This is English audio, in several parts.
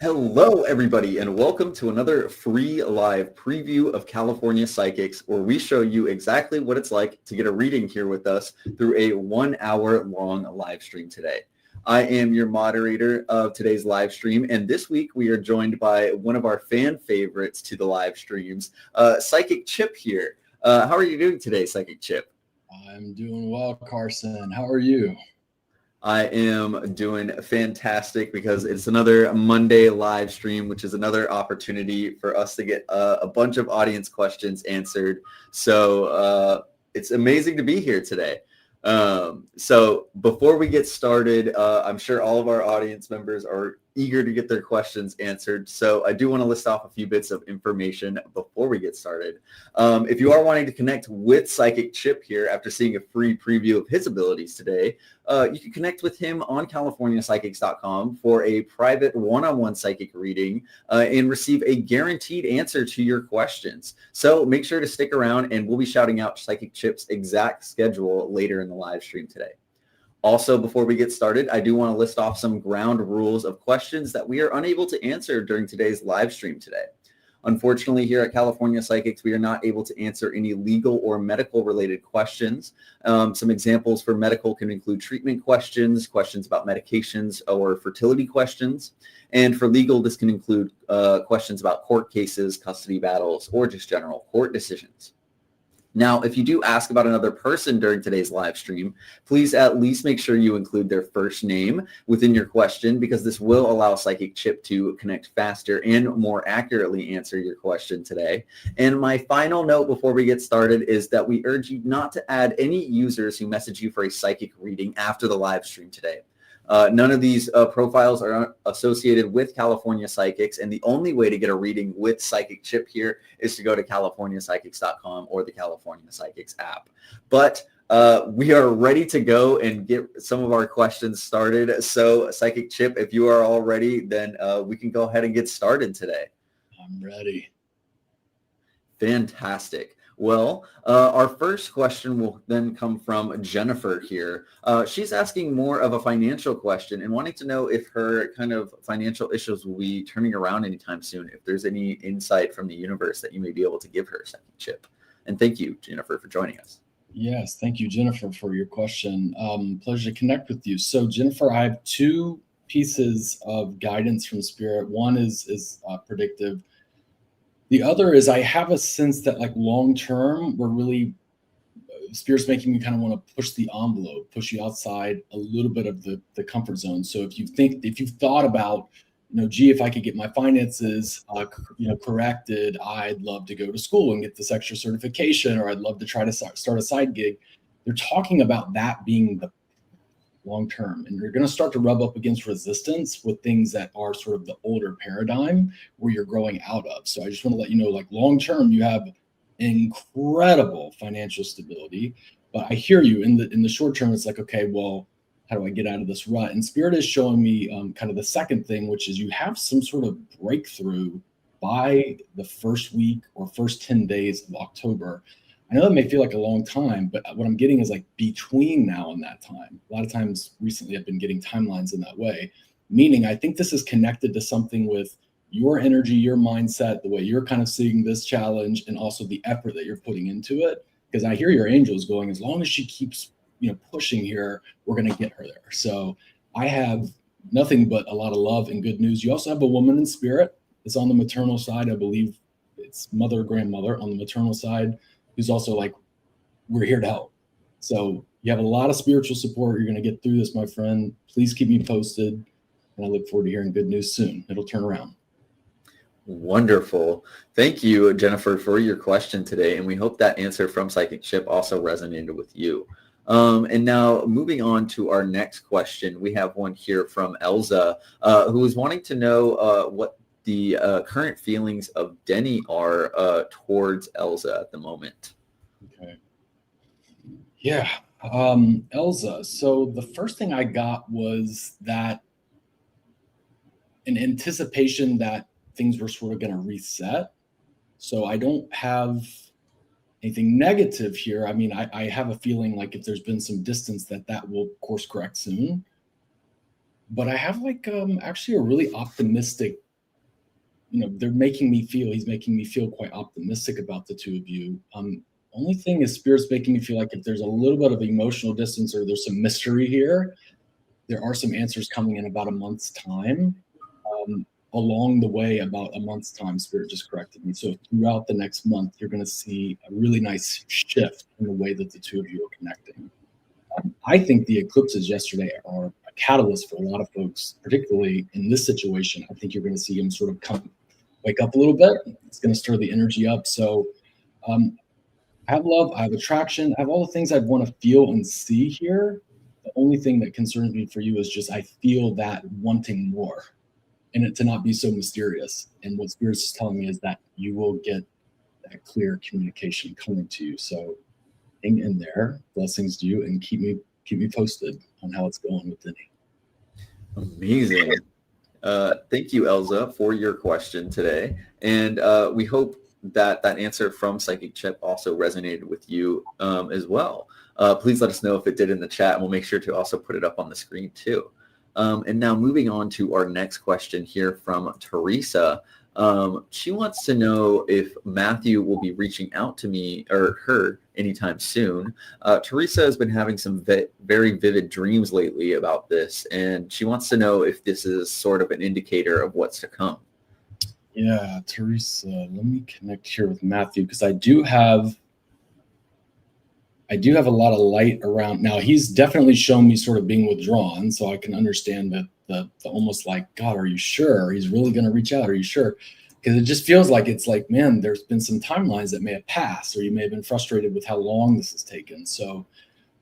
Hello, everybody, and welcome to another free live preview of California Psychics, where we show you exactly what it's like to get a reading here with us through a 1 hour long live stream today. I am your moderator of today's live stream, and this week we are joined by one of our fan favorites to the live streams, Psychic Chip here. How are you doing today, Psychic Chip? I'm doing well, Carson. How are you? I am doing fantastic because it's another Monday live stream, which is another opportunity for us to get a bunch of audience questions answered. So it's amazing to be here today. So before we get started, I'm sure all of our audience members are eager to get their questions answered. So I do want to list off a few bits of information before we get started. If you are wanting to connect with Psychic Chip here after seeing a free preview of his abilities today, you can connect with him on CaliforniaPsychics.com for a private one-on-one psychic reading and receive a guaranteed answer to your questions. So make sure to stick around, and we'll be shouting out Psychic Chip's exact schedule later in the live stream today. Also, before we get started, I do want to list off some ground rules of questions that we are unable to answer during today's live stream today. Unfortunately, here at California Psychics, we are not able to answer any legal or medical related questions. Some examples for medical can include treatment questions, questions about medications, or fertility questions. And for legal, this can include questions about court cases, custody battles, or just general court decisions. Now, if you do ask about another person during today's live stream, please at least make sure you include their first name within your question, because this will allow Psychic Chip to connect faster and more accurately answer your question today. And my final note before we get started is that we urge you not to add any users who message you for a psychic reading after the live stream today. None of these profiles are associated with California Psychics, and the only way to get a reading with Psychic Chip here is to go to CaliforniaPsychics.com or the California Psychics app. But we are ready to go and get some of our questions started. So, Psychic Chip, if you are all ready, then we can go ahead and get started today. I'm ready. Fantastic. Well, our first question will then come from Jennifer here. She's asking more of a financial question and wanting to know if her kind of financial issues will be turning around anytime soon, if there's any insight from the universe that you may be able to give her, Psychic Chip. And thank you, Jennifer, for joining us. Yes, thank you, Jennifer, for your question. Pleasure to connect with you. So, Jennifer, I have two pieces of guidance from Spirit. One is predictive. The other is I have a sense that, like, long term, we're really Spirit's making me kind of want to push the envelope, push you outside a little bit of the comfort zone. So if you've thought about, gee, if I could get my finances, corrected, I'd love to go to school and get this extra certification, or I'd love to try to start a side gig. They're talking about that being the long term, and you're going to start to rub up against resistance with things that are sort of the older paradigm where you're growing out of. So I just want to let you know, like, long term, you have incredible financial stability, but I hear you in the short term. It's like, okay, well, how do I get out of this rut? And Spirit is showing me kind of the second thing, which is you have some sort of breakthrough by the first week or first 10 days of October. I know that may feel like a long time, but what I'm getting is like between now and that time. A lot of times recently I've been getting timelines in that way, meaning I think this is connected to something with your energy, your mindset, the way you're kind of seeing this challenge, and also the effort that you're putting into it. Because I hear your angels going, as long as she keeps, pushing here, we're going to get her there. So I have nothing but a lot of love and good news. You also have a woman in spirit. It's on the maternal side. I believe it's mother or grandmother on the maternal side, who's also like, we're here to help. So you have a lot of spiritual support. You're going to get through this, my friend. Please keep me posted. And I look forward to hearing good news soon. It'll turn around. Wonderful. Thank you, Jennifer, for your question today. And we hope that answer from Psychic Chip also resonated with you. And now moving on to our next question, we have one here from Elza, who is wanting to know what the current feelings of Denny are towards Elza at the moment. Okay. Yeah. Elza. So the first thing I got was that an anticipation that things were sort of going to reset. So I don't have anything negative here. I mean, I have a feeling like if there's been some distance that will course correct soon. But I have like actually a really optimistic he's making me feel quite optimistic about the two of you. Only thing is Spirit's making me feel like if there's a little bit of emotional distance or there's some mystery here, there are some answers coming in about a month's time. Along the way, about a month's time, Spirit just corrected me. So throughout the next month, you're going to see a really nice shift in the way that the two of you are connecting. I think the eclipses yesterday are a catalyst for a lot of folks, particularly in this situation. I think you're going to see them sort of wake up a little bit. It's going to stir the energy up. So I have love, I have attraction, I have all the things I'd want to feel and see here. The only thing that concerns me for you is just I feel that wanting more and it to not be so mysterious. And what Spirit's telling me is that you will get that clear communication coming to you. So hang in there. Blessings to you, and keep me posted on how it's going with Denny. Amazing. Thank you, Elza, for your question today. And we hope that answer from Psychic Chip also resonated with you as well. Please let us know if it did in the chat, and we'll make sure to also put it up on the screen too. And now moving on to our next question here from Teresa. She wants to know if Matthew will be reaching out to me or her anytime soon. Teresa has been having some very vivid dreams lately about this, and she wants to know if this is sort of an indicator of what's to come. Yeah, Teresa, let me connect here with Matthew because I do have a lot of light around. Now, he's definitely shown me sort of being withdrawn, so I can understand that the almost like, God, are you sure? He's really going to reach out? Are you sure? Because it just feels like it's like, man, there's been some timelines that may have passed, or you may have been frustrated with how long this has taken. So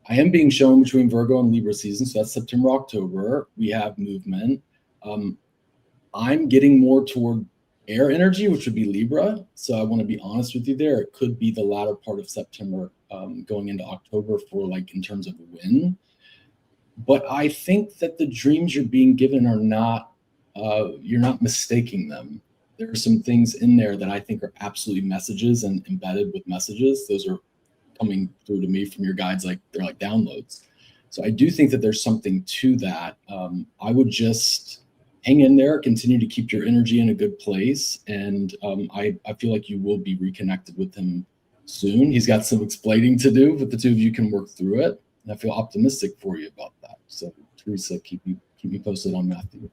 I am being shown between Virgo and Libra season, so that's September, October. We have movement. I'm getting more toward air energy, which would be Libra. So I want to be honest with you there. It could be the latter part of September going into October for like in terms of wind. But I think that the dreams you're being given are not, you're not mistaking them. There are some things in there that I think are absolutely messages and embedded with messages. Those are coming through to me from your guides, like they're like downloads. So I do think that there's something to that. I would just hang in there, continue to keep your energy in a good place. And I feel like you will be reconnected with him soon. He's got some explaining to do, but the two of you can work through it. And I feel optimistic for you about that. So Teresa, keep me posted on Matthew.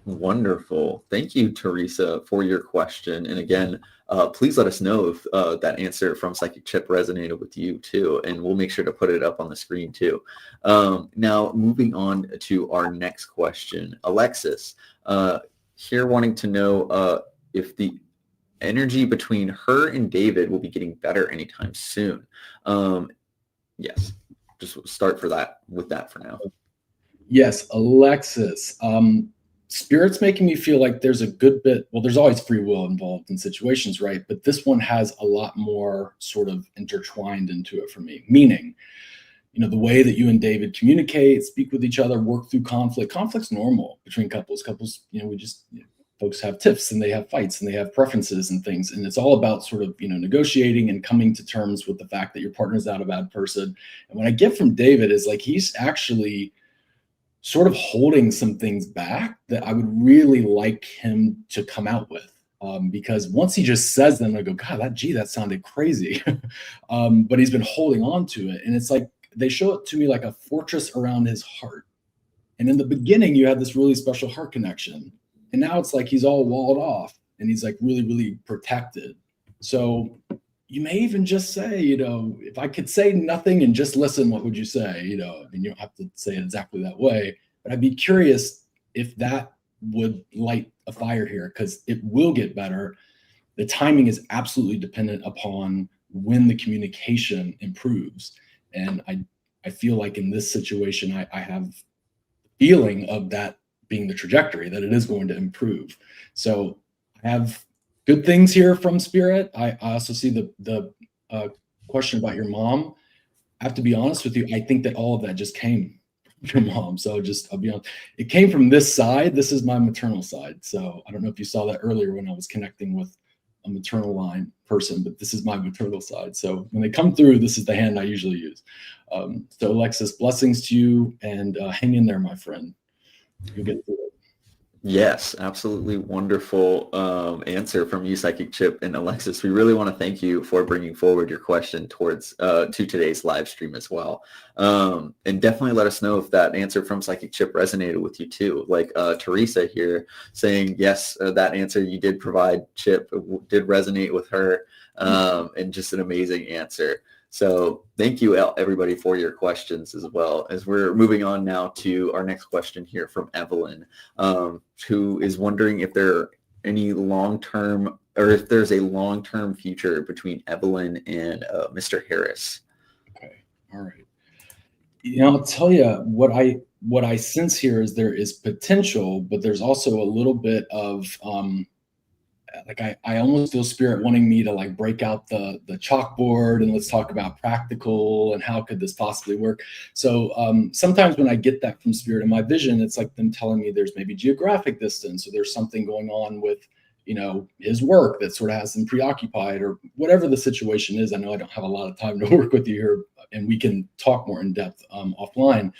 Wonderful. Thank you, Teresa, for your question. And again, please let us know if that answer from Psychic Chip resonated with you too, and we'll make sure to put it up on the screen too. Now, moving on to our next question. Alexis, here wanting to know if the energy between her and David will be getting better anytime soon. Yes, just start with that for now. Yes, Alexis. Spirit's making me feel like there's a good bit, well, there's always free will involved in situations, right? But this one has a lot more sort of intertwined into it for me, meaning, the way that you and David communicate, speak with each other, work through conflict. Conflict's normal between couples. Folks have tiffs and they have fights and they have preferences and things. And it's all about sort of, negotiating and coming to terms with the fact that your partner's not a bad person. And what I get from David is like, he's actually sort of holding some things back that I would really like him to come out with. Because once he just says them, I go, God, that sounded crazy. But he's been holding on to it. And it's like, they show it to me like a fortress around his heart. And in the beginning, you had this really special heart connection. And now it's like he's all walled off and he's like really, really protected. So you may even just say, if I could say nothing and just listen, what would you say? You don't have to say it exactly that way, but I'd be curious if that would light a fire here, because it will get better. The timing is absolutely dependent upon when the communication improves. And I feel like in this situation, I have the feeling of that being the trajectory, that it is going to improve. So I have good things here from Spirit. I also see the question about your mom. I have to be honest with you. I think that all of that just came from your mom. So I'll be honest. It came from this side. This is my maternal side. So I don't know if you saw that earlier when I was connecting with a maternal line person, but this is my maternal side. So when they come through, this is the hand I usually use. So Alexis, blessings to you, and hang in there, my friend. You'll get through it. Yes, absolutely wonderful answer from you, Psychic Chip and Alexis. We really want to thank you for bringing forward your question towards to today's live stream as well. And definitely let us know if that answer from Psychic Chip resonated with you too. Like Teresa here saying, yes, that answer you did provide, Chip, did resonate with her, and just an amazing answer. So thank you, everybody, for your questions as well. As we're moving on now to our next question here from Evelyn, who is wondering if there are any long-term, or if there's a long-term future between Evelyn and Mr. Harris. Okay. All right. I'll tell you what I sense here is there is potential, but there's also a little bit of like I almost feel spirit wanting me to like break out the chalkboard and let's talk about practical and how could this possibly work. So sometimes when I get that from spirit in my vision, it's like them telling me there's maybe geographic distance or there's something going on with his work that sort of has them preoccupied or whatever the situation is. I know I don't have a lot of time to work with you here, and we can talk more in depth offline.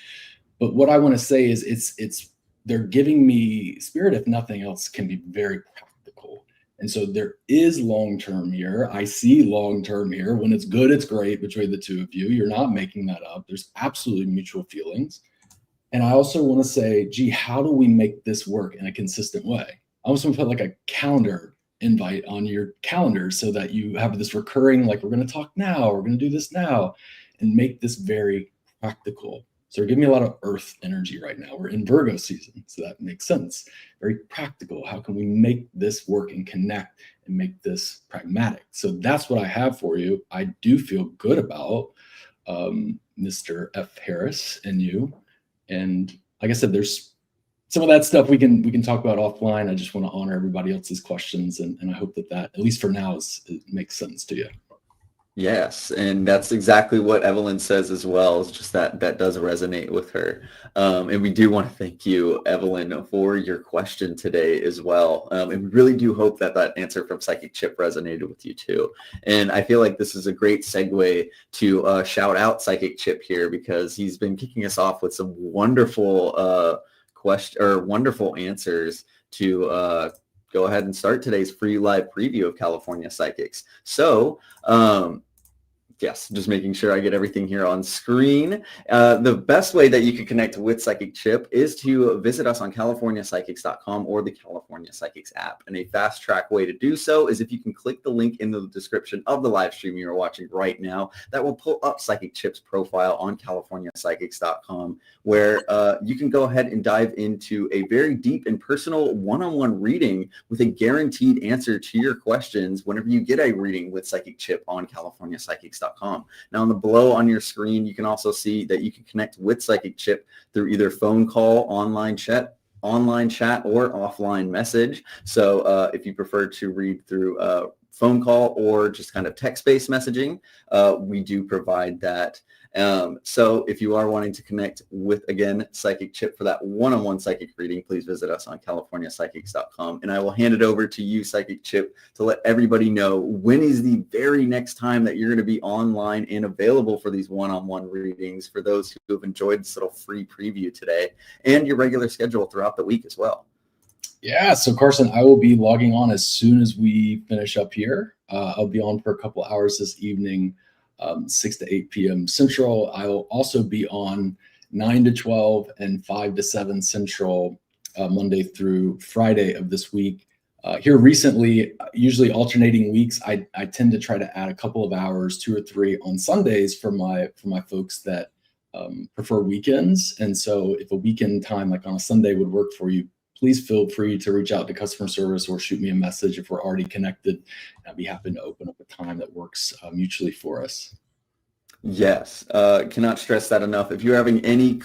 But what I want to say is it's they're giving me spirit, if nothing else, can be very practical. And so there is long-term here. I see long-term here. When it's good, it's great between the two of you. You're not making that up. There's absolutely mutual feelings. And I also want to say, gee, how do we make this work in a consistent way? I also want to put like a calendar invite on your calendar so that you have this recurring, like, we're going to talk now, we're going to do this now, and make this very practical. So we're giving me a lot of earth energy right now. We're in Virgo season, so that makes sense. Very practical. How can we make this work and connect and make this pragmatic? So that's what I have for you. I do feel good about Mr. F. Harris and you. And like I said, there's some of that stuff we can talk about offline. I just want to honor everybody else's questions, and I hope that at least for now, it makes sense to you. Yes, and that's exactly what Evelyn says as well. It's just that does resonate with her. And we do want to thank you, Evelyn, for your question today as well. And we really do hope that answer from Psychic Chip resonated with you too. And I feel like this is a great segue to shout out Psychic Chip here, because he's been kicking us off with some wonderful wonderful answers to go ahead and start today's free live preview of California Psychics. So, yes, just making sure I get everything here on screen. The best way that you can connect with Psychic Chip is to visit us on CaliforniaPsychics.com or the California Psychics app. And a fast track way to do so is if you can click the link in the description of the live stream you are watching right now. That will pull up Psychic Chip's profile on CaliforniaPsychics.com, where you can go ahead and dive into a very deep and personal one-on-one reading with a guaranteed answer to your questions whenever you get a reading with Psychic Chip on CaliforniaPsychics.com. Now, below on your screen, you can also see that you can connect with Psychic Chip through either phone call, online chat, or offline message. So if you prefer to read through phone call or just kind of text-based messaging, we do provide that. So if you are wanting to connect with, again, Psychic Chip for that one-on-one psychic reading, please visit us on CaliforniaPsychics.com. And I will hand it over to you, Psychic Chip, to let everybody know when is the very next time that you're going to be online and available for these one-on-one readings for those who have enjoyed this little free preview today, and your regular schedule throughout the week as well. Yeah, so Carson, I will be logging on as soon as we finish up here. I'll be on for a couple hours this evening, 6 to 8 p.m. Central. I will also be on 9 to 12 and 5 to 7 Central, Monday through Friday of this week. Here recently, usually alternating weeks, I tend to try to add a couple of hours, 2 or 3 on Sundays for my folks that prefer weekends. And so if a weekend time like on a Sunday would work for you, please feel free to reach out to customer service or shoot me a message if we're already connected. I'd be happy to open up a time that works mutually for us. Yes, cannot stress that enough. If you're having any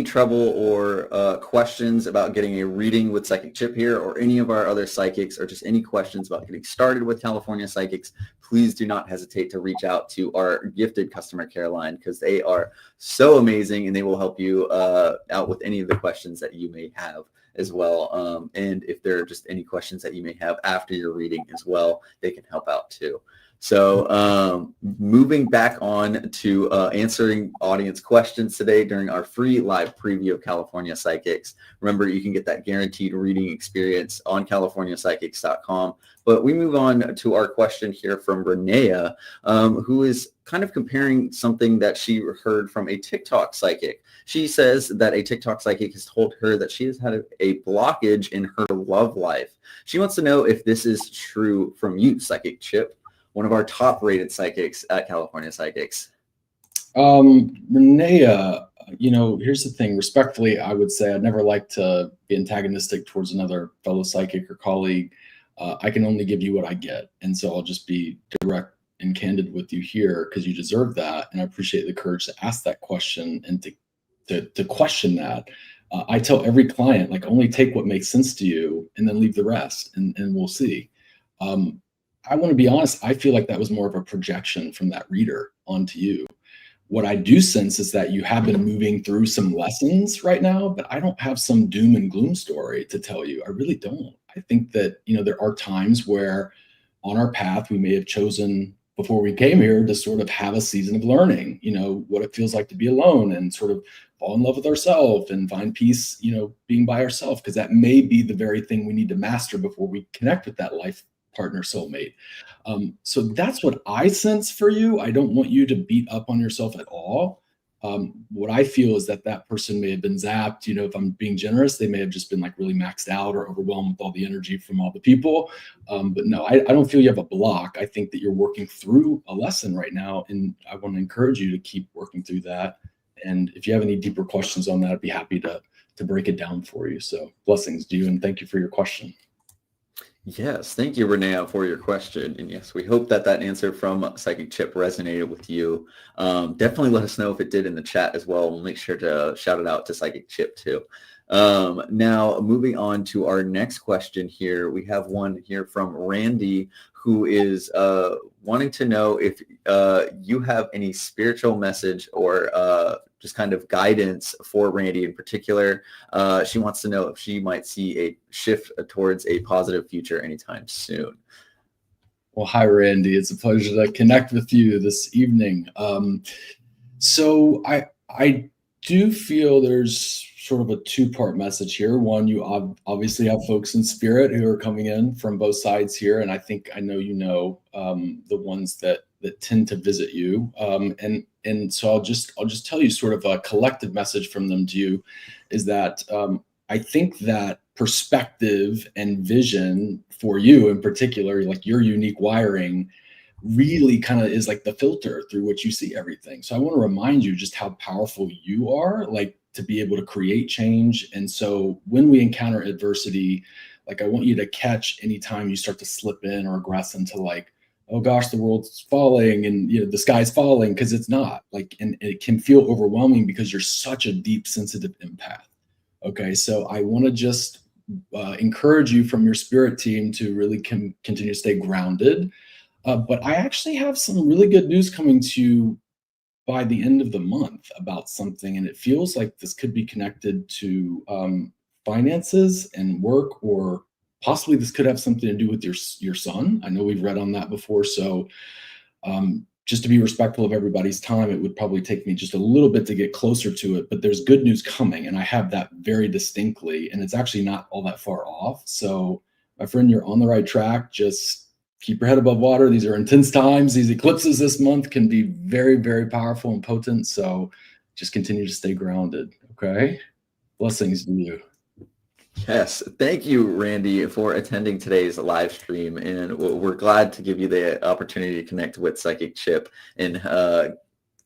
trouble or questions about getting a reading with Psychic Chip here, or any of our other psychics, or just any questions about getting started with California Psychics, please do not hesitate to reach out to our gifted customer care line, because they are so amazing and they will help you out with any of the questions that you may have as well. And if there are just any questions that you may have after your reading as well, they can help out too. So moving back on to answering audience questions today during our free live preview of California Psychics. Remember, you can get that guaranteed reading experience on californiapsychics.com. But we move on to our question here from Renea, who is kind of comparing something that she heard from a TikTok psychic. She says that a TikTok psychic has told her that she has had a blockage in her love life. She wants to know if this is true from you, Psychic Chip, one of our top rated psychics at California Psychics. Renea, here's the thing. Respectfully, I would say I'd never like to be antagonistic towards another fellow psychic or colleague. I can only give you what I get. And so I'll just be direct and candid with you here because you deserve that. And I appreciate the courage to ask that question and to question that. I tell every client, like, only take what makes sense to you and then leave the rest, and we'll see. I want to be honest, I feel like that was more of a projection from that reader onto you. What I do sense is that you have been moving through some lessons right now, but I don't have some doom and gloom story to tell you. I really don't. I think that, there are times where on our path, we may have chosen before we came here to sort of have a season of learning, what it feels like to be alone and sort of fall in love with ourselves and find peace, being by ourselves, because that may be the very thing we need to master before we connect with that life partner, soulmate. So that's what I sense for you. I don't want you to beat up on yourself at all. What I feel is that person may have been zapped. If I'm being generous, they may have just been like really maxed out or overwhelmed with all the energy from all the people. But no, I don't feel you have a block. I think that you're working through a lesson right now, and I want to encourage you to keep working through that. And if you have any deeper questions on that, I'd be happy to break it down for you. So blessings to you, and thank you for your question. Yes, thank you, Renea, for your question. And yes, we hope that answer from Psychic Chip resonated with you. Definitely let us know if it did in the chat as well. We'll make sure to shout it out to Psychic Chip too. Now, moving on to our next question here, we have one here from Randy, who is wanting to know if you have any spiritual message or just kind of guidance for Randy in particular. She wants to know if she might see a shift towards a positive future anytime soon. Well, hi, Randy. It's a pleasure to connect with you this evening. So I do feel there's sort of a two-part message here. One, you obviously have folks in spirit who are coming in from both sides here, and I know the ones that tend to visit you. And so I'll just tell you sort of a collective message from them to you is that I think that perspective and vision for you in particular, like your unique wiring, really kind of is like the filter through which you see everything. So I want to remind you just how powerful you are, like, to be able to create change. And so when we encounter adversity, like, I want you to catch anytime you start to slip in or regress into like, oh gosh, the world's falling and the sky's falling, because it's not, like, and it can feel overwhelming because you're such a deep sensitive empath. Okay, so I want to just encourage you from your spirit team to really continue to stay grounded. But I actually have some really good news coming to you by the end of the month about something, and it feels like this could be connected to finances and work, or possibly this could have something to do with your son. I know we've read on that before, so just to be respectful of everybody's time, it would probably take me just a little bit to get closer to it, but there's good news coming, and I have that very distinctly, and it's actually not all that far off. So, my friend, you're on the right track. Just keep your head above water. These are intense times. These eclipses this month can be very, very powerful and potent. So just continue to stay grounded. Okay. Blessings to you. Yes. Thank you, Randy, for attending today's live stream. And we're glad to give you the opportunity to connect with Psychic Chip and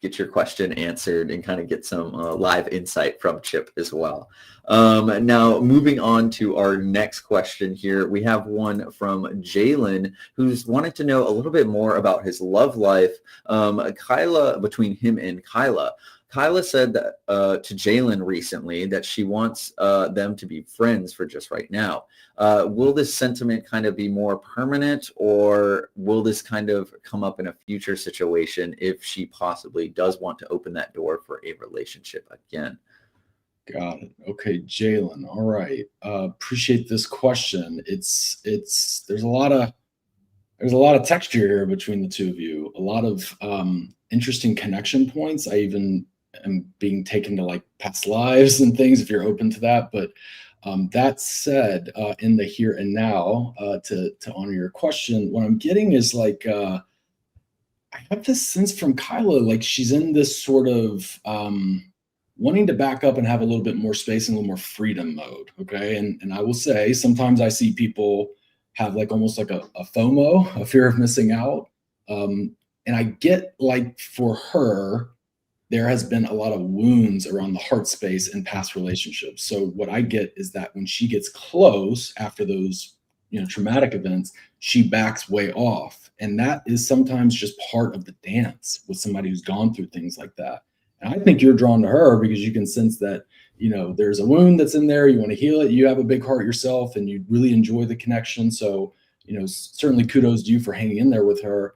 get your question answered and kind of get some live insight from Chip as well. Now, moving on to our next question here, we have one from Jalen, who's wanted to know a little bit more about his love life. Between him and Kyla. Kyla said that, to Jalen recently that she wants them to be friends for just right now. Will this sentiment kind of be more permanent, or will this kind of come up in a future situation if she possibly does want to open that door for a relationship again? Got it. Okay, Jalen. All right. Appreciate this question. There's a lot of there's a lot of texture here between the two of you, a lot of interesting connection points. I even am being taken to like past lives and things if you're open to that. But that said, in the here and now, to honor your question, what I'm getting is like I have this sense from Kyla, like she's in this sort of wanting to back up and have a little bit more space and a little more freedom mode. Okay. And I will say sometimes I see people have like almost like a FOMO, a fear of missing out. And I get like for her, there has been a lot of wounds around the heart space in past relationships. So what I get is that when she gets close after those, traumatic events, she backs way off. And that is sometimes just part of the dance with somebody who's gone through things like that. And I think you're drawn to her because you can sense that, there's a wound that's in there. You want to heal it. You have a big heart yourself and you really enjoy the connection. So, certainly kudos to you for hanging in there with her.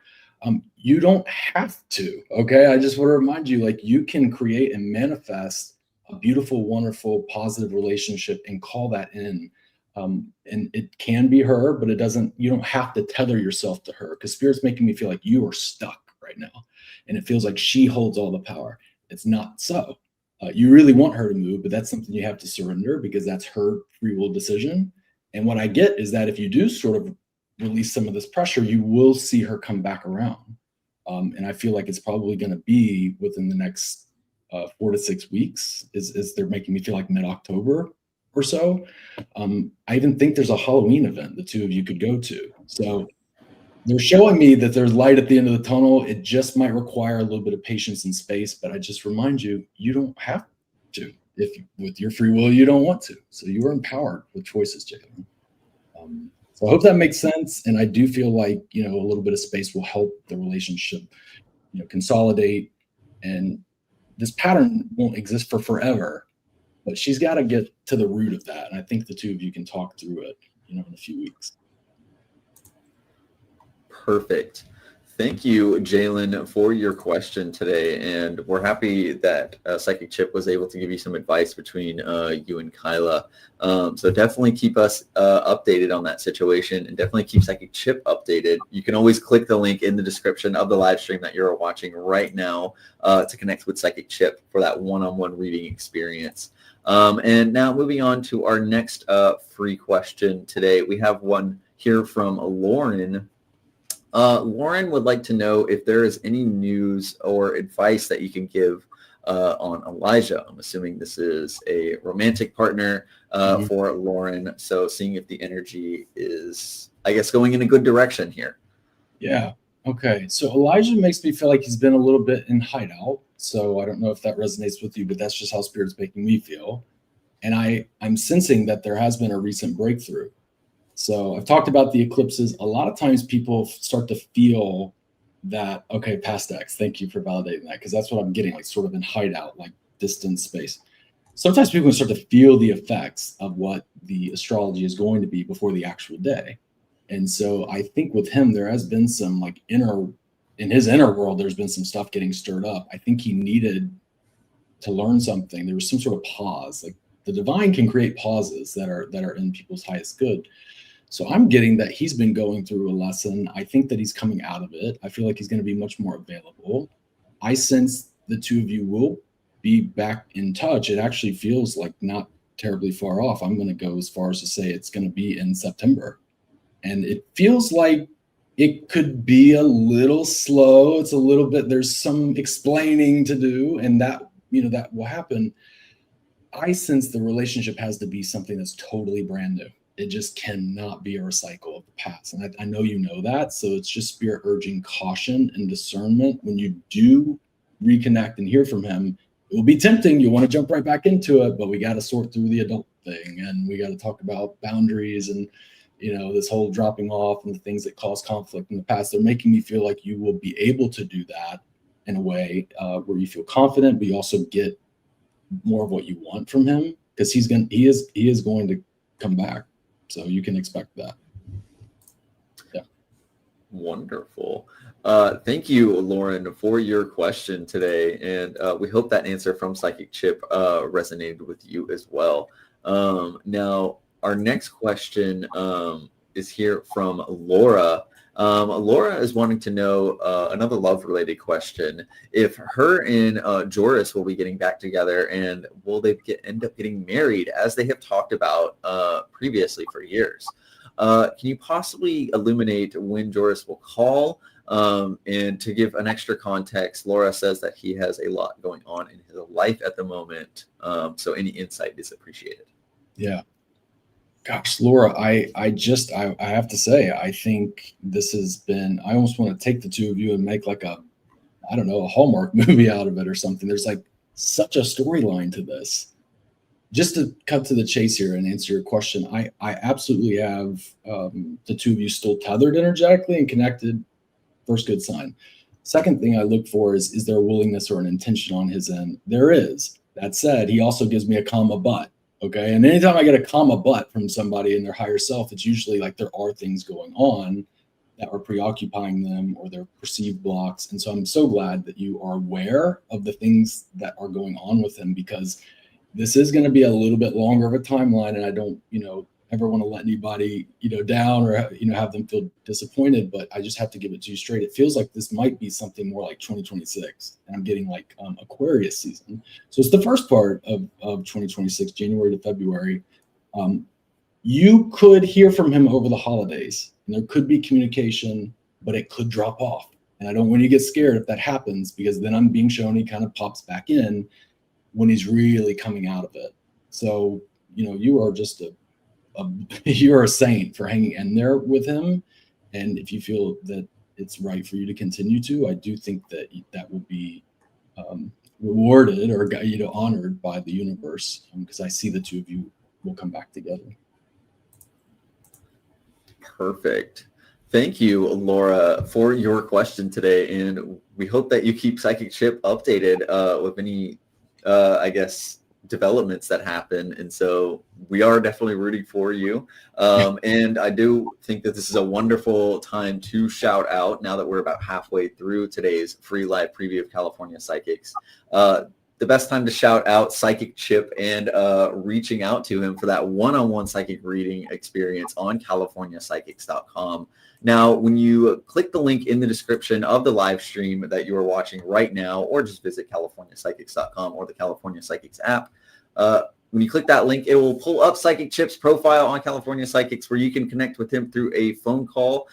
You don't have to, okay? I just want to remind you, like you can create and manifest a beautiful, wonderful, positive relationship and call that in. And it can be her, but you don't have to tether yourself to her because Spirit's making me feel like you are stuck right now. And it feels like she holds all the power. It's not so. You really want her to move, but that's something you have to surrender because that's her free will decision. And what I get is that if you do sort of release some of this pressure, you will see her come back around. And I feel like it's probably going to be within the next 4 to 6 weeks is they're making me feel like mid-October or so. I even think there's a Halloween event the two of you could go to. So they're showing me that there's light at the end of the tunnel. It just might require a little bit of patience and space, but I just remind you, you don't have to. If with your free will, you don't want to. So you are empowered with choices, Jalen. So I hope that makes sense. And I do feel like, a little bit of space will help the relationship, consolidate. And this pattern won't exist for forever, but she's got to get to the root of that. And I think the two of you can talk through it, in a few weeks. Perfect. Thank you, Jalen, for your question today. And we're happy that Psychic Chip was able to give you some advice between you and Kyla. So definitely keep us updated on that situation and definitely keep Psychic Chip updated. You can always click the link in the description of the live stream that you're watching right now to connect with Psychic Chip for that one-on-one reading experience. And now moving on to our next free question today. We have one here from Lauren. Lauren would like to know if there is any news or advice that you can give on Elijah. I'm assuming this is a romantic partner for Lauren. So seeing if the energy is, I guess, going in a good direction here. Yeah. Okay. So Elijah makes me feel like he's been a little bit in hideout. So I don't know if that resonates with you, but that's just how Spirit's making me feel. And I'm sensing that there has been a recent breakthrough. So I've talked about the eclipses. A lot of times people start to feel that, okay, past X, thank you for validating that, because that's what I'm getting, like sort of in hideout, like distant space. Sometimes people can start to feel the effects of what the astrology is going to be before the actual day. And so I think with him, there has been some like in his inner world, there's been some stuff getting stirred up. I think he needed to learn something. There was some sort of pause. Like the divine can create pauses that are in people's highest good. So I'm getting that he's been going through a lesson. I think that he's coming out of it. I feel like he's going to be much more available. I sense the two of you will be back in touch. It actually feels like not terribly far off. I'm going to go as far as to say it's going to be in September. And it feels like it could be a little slow. It's a little bit, there's some explaining to do, and that, that will happen. I sense the relationship has to be something that's totally brand new. It just cannot be a recycle of the past. And I know you know that. So it's just Spirit urging caution and discernment. When you do reconnect and hear from him, it will be tempting. You want to jump right back into it, but we got to sort through the adult thing. And we got to talk about boundaries and, this whole dropping off and the things that cause conflict in the past. They're making me feel like you will be able to do that in a way where you feel confident, but you also get more of what you want from him because he is going to come back. So you can expect that. Yeah. Wonderful. Thank you, Lauren, for your question today. And we hope that answer from Psychic Chip resonated with you as well. Now, our next question is here from Laura. Laura is wanting to know another love-related question. If her and Joris will be getting back together, and will they end up getting married, as they have talked about previously for years? Can you possibly illuminate when Joris will call? And to give an extra context, Laura says that he has a lot going on in his life at the moment. So any insight is appreciated. Yeah. Gosh, Laura, I have to say, I think this has been, I almost want to take the two of you and make like a, I don't know, a Hallmark movie out of it or something. There's like such a storyline to this. Just to cut to the chase here and answer your question, I absolutely have the two of you still tethered energetically and connected. First good sign. Second thing I look for is there a willingness or an intention on his end? There is. That said, he also gives me a comma but. Okay. And anytime I get a comma but from somebody in their higher self, it's usually like there are things going on that are preoccupying them or their perceived blocks. And so I'm so glad that you are aware of the things that are going on with him, because this is going to be a little bit longer of a timeline. And I don't, ever want to let anybody, down or, have them feel disappointed, but I just have to give it to you straight. It feels like this might be something more like 2026, and I'm getting like Aquarius season. So it's the first part of 2026, January to February. You could hear from him over the holidays, and there could be communication, but it could drop off. And I don't want you to get scared if that happens, because then I'm being shown he kind of pops back in when he's really coming out of it. So, you are just you're a saint for hanging in there with him. And if you feel that it's right for you to continue to, I do think that that will be rewarded or honored by the universe, because I see the two of you will come back together. Perfect. Thank you, Laura, for your question today. And we hope that you keep Psychic Chip updated with any, developments that happen. And so we are definitely rooting for you. And I do think that this is a wonderful time to shout out, now that we're about halfway through today's free live preview of California Psychics. The best time to shout out Psychic Chip and reaching out to him for that one-on-one psychic reading experience on CaliforniaPsychics.com. Now, when you click the link in the description of the live stream that you are watching right now, or just visit CaliforniaPsychics.com or the California Psychics app, when you click that link, it will pull up Psychic Chip's profile on California Psychics, where you can connect with him through a phone call,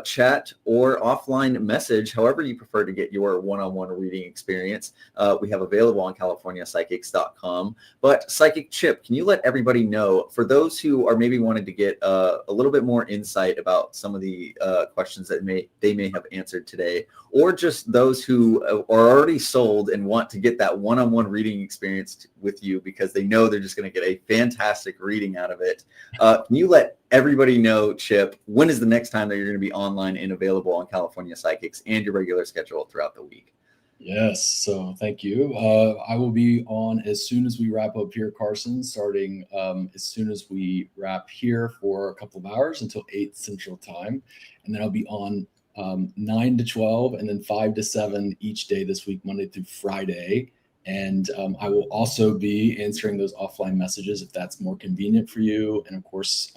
chat, or offline message, however you prefer to get your one-on-one reading experience. We have available on CaliforniaPsychics.com. But Psychic Chip, can you let everybody know, for those who are maybe wanting to get a little bit more insight about some of the questions that they may have answered today, or just those who are already sold and want to get that one-on-one reading experience with you because they know they're just going to get a fantastic reading out of it. Can you let everybody know, Chip, when is the next time that you're going to be online and available on California Psychics and your regular schedule throughout the week? Yes. So thank you. I will be on as soon as we wrap up here, Carson, starting as soon as we wrap here for a couple of hours until 8 Central Time. And then I'll be on 9 to 12 and then 5 to 7 each day this week, Monday through Friday. And I will also be answering those offline messages if that's more convenient for you. And of course,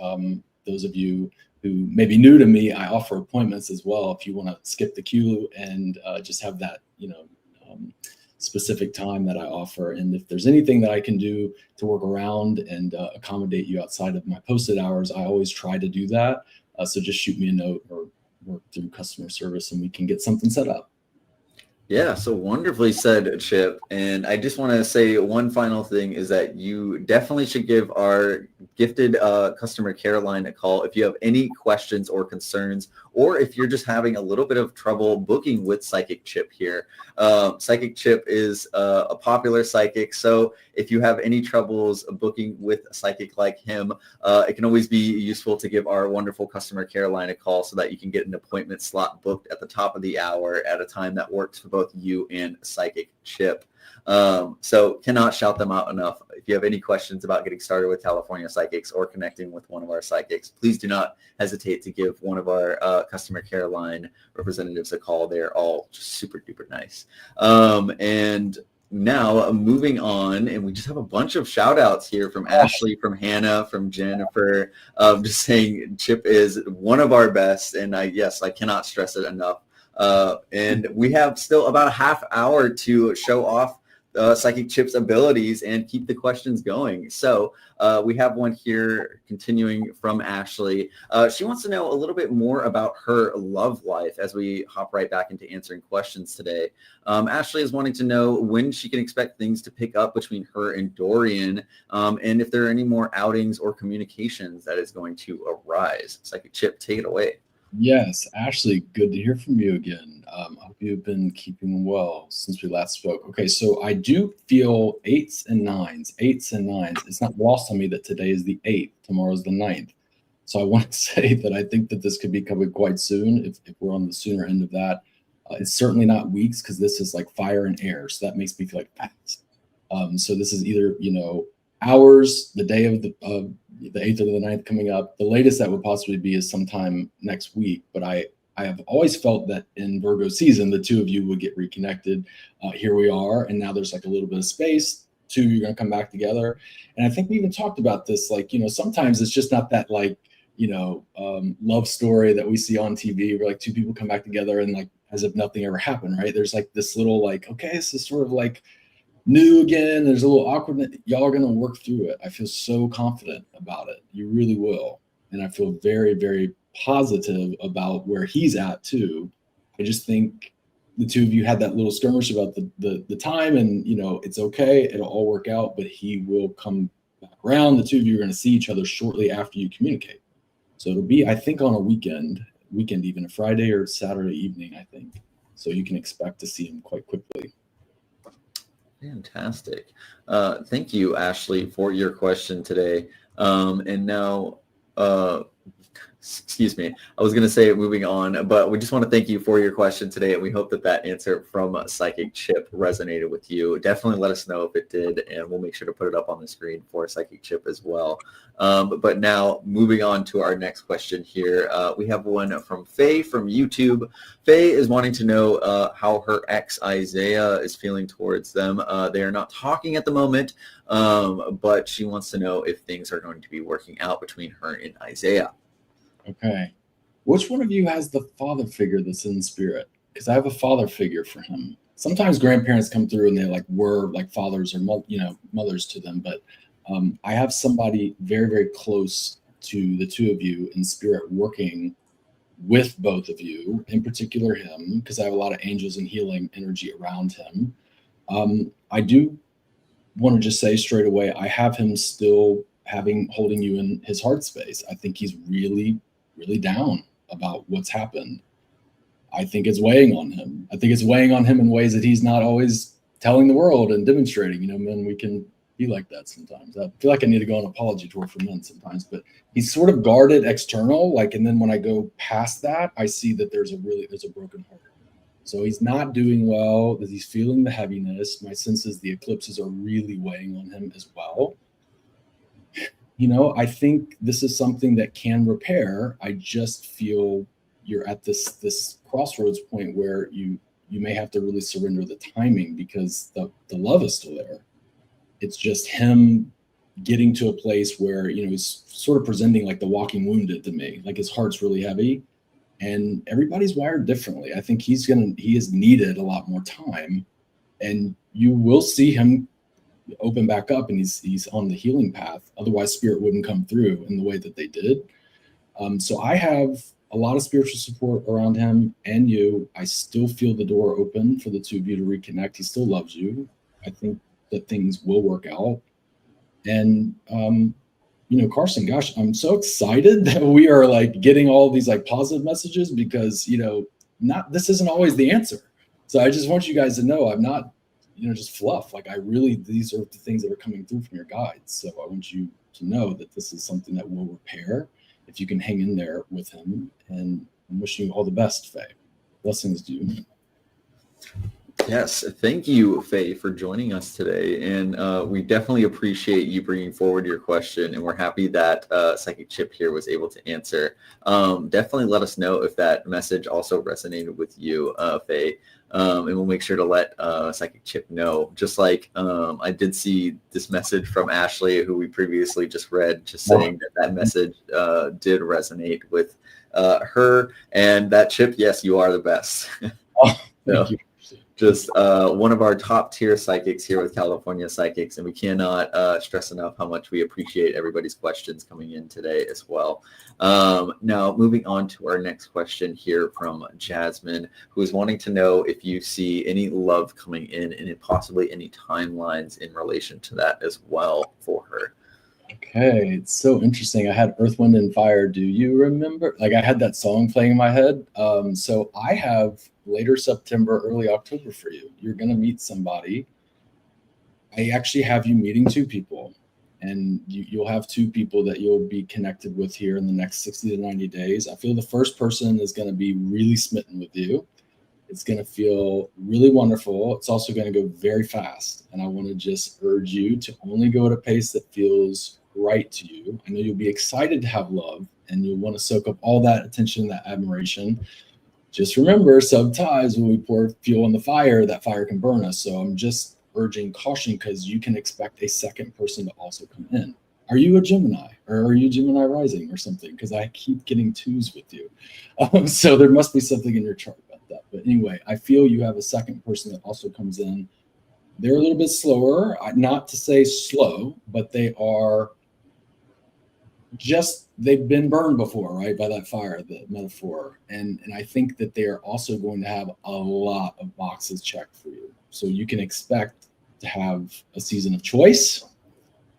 those of you who may be new to me, I offer appointments as well if you want to skip the queue and just have that, specific time that I offer. And if there's anything that I can do to work around and accommodate you outside of my posted hours, I always try to do that. So just shoot me a note or work through customer service and we can get something set up. Yeah, so wonderfully said, Chip. And I just want to say one final thing is that you definitely should give our gifted customer care line a call if you have any questions or concerns, or if you're just having a little bit of trouble booking with Psychic Chip here. Psychic Chip is a popular psychic, so if you have any troubles booking with a psychic like him, it can always be useful to give our wonderful customer care line a call so that you can get an appointment slot booked at the top of the hour at a time that works for both you and Psychic Chip. So cannot shout them out enough. If you have any questions about getting started with California Psychics or connecting with one of our psychics, please do not hesitate to give one of our customer care line representatives a call. They're all just super duper nice. And now moving on, and we just have a bunch of shout outs here from Ashley, from Hannah, from Jennifer, just saying Chip is one of our best. And I cannot stress it enough. And we have still about a half hour to show off Psychic Chip's abilities and keep the questions going. So we have one here continuing from Ashley. She wants to know a little bit more about her love life as we hop right back into answering questions today. Ashley is wanting to know when she can expect things to pick up between her and Dorian, and if there are any more outings or communications that is going to arise. Psychic Chip, take it away. Yes, Ashley, good to hear from you again. I hope you've been keeping well since we last spoke. Okay, so I do feel eights and nines. It's not lost on me that today is the 8th, tomorrow's the 9th. So I want to say that I think that this could be coming quite soon if we're on the sooner end of that. It's certainly not weeks because this is like fire and air. So that makes me feel like fast. So this is either, hours, the day of the 8th or the 9th coming up. The latest that would possibly be is sometime next week. But I have always felt that in Virgo season, the two of you would get reconnected. Here we are. And now there's like a little bit of space. Two of you are going to come back together. And I think we even talked about this, sometimes it's just not that love story that we see on TV where like two people come back together and like as if nothing ever happened, right? There's like this little okay, this is sort of like new again. There's a little awkwardness. Y'all are going to work through it. I feel so confident about it. You really will. And I feel very, very positive about where he's at too. I just think the two of you had that little skirmish about the time and, it's okay. It'll all work out, but he will come back around. The two of you are going to see each other shortly after you communicate. So it'll be, I think, on a weekend, even a Friday or Saturday evening, I think. So you can expect to see him quite quickly. Fantastic. Thank you, Ashley, for your question today. And now, excuse me, I was going to say moving on, but we just want to thank you for your question today. And we hope that answer from Psychic Chip resonated with you. Definitely let us know if it did, and we'll make sure to put it up on the screen for Psychic Chip as well. But now moving on to our next question here, we have one from Faye from YouTube. Faye is wanting to know how her ex Isaiah is feeling towards them. They are not talking at the moment, but she wants to know if things are going to be working out between her and Isaiah. Okay. Which one of you has the father figure that's in spirit? Because I have a father figure for him. Sometimes grandparents come through and they were like fathers or mothers to them, but I have somebody very, very close to the two of you in spirit working with both of you, in particular him, because I have a lot of angels and healing energy around him. I do want to just say straight away, I have him still holding you in his heart space. I think he's really, really down about what's happened. I think it's weighing on him. I think it's weighing on him in ways that he's not always telling the world and demonstrating. Men, we can be like that sometimes. I feel like I need to go on an apology tour for men sometimes, but he's sort of guarded external, and then when I go past that, I see that there's a broken heart. So he's not doing well, that he's feeling the heaviness. My sense is the eclipses are really weighing on him as well. I think this is something that can repair. I just feel you're at this crossroads point where you may have to really surrender the timing because the love is still there. It's just him getting to a place where, he's sort of presenting like the walking wounded to me, like his heart's really heavy and everybody's wired differently. I think he has needed a lot more time, and you will see him open back up and he's on the healing path. Otherwise spirit wouldn't come through in the way that they did. So I have a lot of spiritual support around him and you. I still feel the door open for the two of you to reconnect. He still loves you. I think that things will work out. And Carson, gosh, I'm so excited that we are getting all these positive messages because this isn't always the answer. So I just want you guys to know I'm not just fluff. These are the things that are coming through from your guides. So I want you to know that this is something that will repair if you can hang in there with him. And I'm wishing you all the best, Faye. Blessings to you. Yes, thank you, Faye, for joining us today. And we definitely appreciate you bringing forward your question. And we're happy that Psychic Chip here was able to answer. Definitely let us know if that message also resonated with you, Faye. And we'll make sure to let Psychic Chip know. Just like I did see this message from Ashley, who we previously just read, just saying that that message did resonate with her. And that, Chip, yes, you are the best. Oh, thank you. Just one of our top tier psychics here with California Psychics, and we cannot stress enough how much we appreciate everybody's questions coming in today as well. Now, moving on to our next question here from Jasmine, who is wanting to know if you see any love coming in and possibly any timelines in relation to that as well for her. Okay, it's so interesting. I had Earth, Wind, and Fire. Do you remember? Like I had that song playing in my head. So I have later September, early October for you. You're gonna meet somebody. I actually have you meeting two people, and you'll have two people that you'll be connected with here in the next 60 to 90 days. I feel the first person is going to be really smitten with you. It's going to feel really wonderful. It's also going to go very fast. And I want to just urge you to only go at a pace that feels right to you. I know you'll be excited to have love and you'll want to soak up all that attention, that admiration. Just remember, sometimes when we pour fuel on the fire, that fire can burn us. So I'm just urging caution because you can expect a second person to also come in. Are you a Gemini or are you Gemini rising or something? Because I keep getting twos with you. So there must be something in your chart about that. But anyway, I feel you have a second person that also comes in. They're a little bit slower, not to say slow, but they are just, they've been burned before, right? By that fire, the metaphor. And I think that they are also going to have a lot of boxes checked for you. So you can expect to have a season of choice.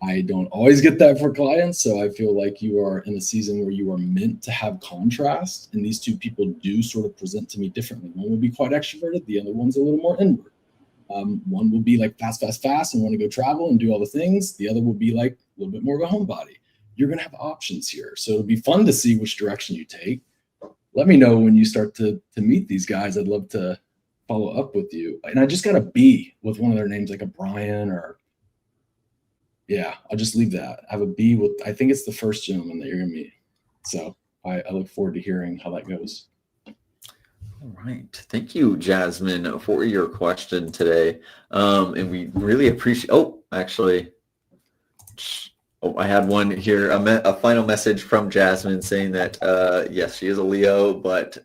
I don't always get that for clients. So I feel like you are in a season where you are meant to have contrast. And these two people do sort of present to me differently. One will be quite extroverted. The other one's a little more inward. One will be like fast, fast, fast and want to go travel and do all the things. The other will be like a little bit more of a homebody. You're going to have options here. So it'll be fun to see which direction you take. Let me know when you start to meet these guys. I'd love to follow up with you. And I just got a B with one of their names, like a Brian or, yeah, I'll just leave that. I have a B with, I think it's the first gentleman that you're going to meet. So I look forward to hearing how that goes. All right. Thank you, Jasmine, for your question today. And we really appreciate, I had one here, a final message from Jasmine saying that, yes, she is a Leo, but